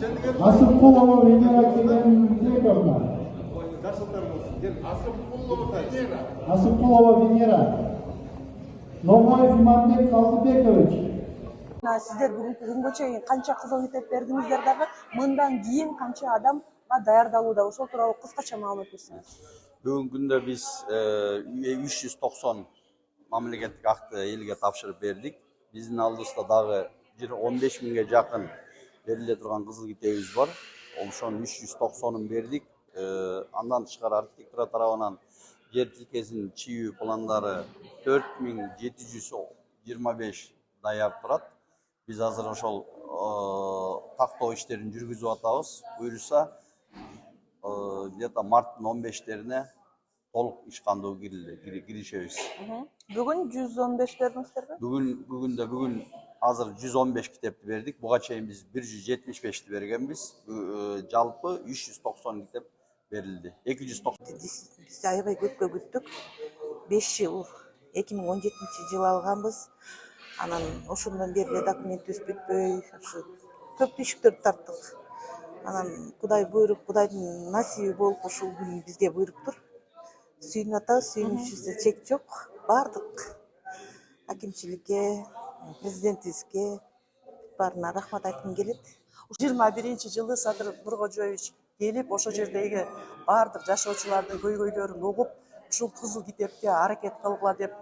Асыпқұлова Венера Кенжебовна. Асыпқұлова Венера. Ноғаев Иманбек Қалдыбекович. Сіздер бүгінгі күнге чейин қанша қызыл китеп бердіңіздер дагы, мындан кийин қанша адамга даярдалууда, ошол тууралуу кыскача маалымат берсеңиз. Бүгүнкү күндө биз 390 мамлекеттик акты элге тапшырып бердик. Биздин алдыбызда дагы 15 миңге жакын бериле турган кызыл китебиз бар. Ошонун 390-ун бердик. Андан тышкары архитектура тарабынан жер тилкесинин чийүү пландары 4725 даяр турат. Биз азыр ошол тактоо иштерин жүргүзүп атабыз. Буюрса где-то марттын 15-терине толук иш кандуу киришебиз. Бүгүн 115 бердиңиздерби? Бүгүн азыр 115 китепти бердик. Буга чейин биз 175ти бергенбиз. Жалпы 390 китеп берилди. 290. Биз аябай көпкө күттүк. 5 жыл 2017-жылы алганбыз. Анан ошондон бери документибиз бүтпөй, көп түйшүктөрдү тарттык. Анан Кудай буйруп, Кудайдын насиби болуп ушул күн бизге буйруптур. Сүйүнүп атабыз, сүйүнүшүбүздө чек жок. Бардык акимчиликке, президентибизге баарына рахмат айткым келет. 21-жылы Садыр Нуркожоевич келип, ошол жердеги бардык жашоочулардын көйгөйлөрүн угуп, ушул кызыл китепке аракет кылгыла деп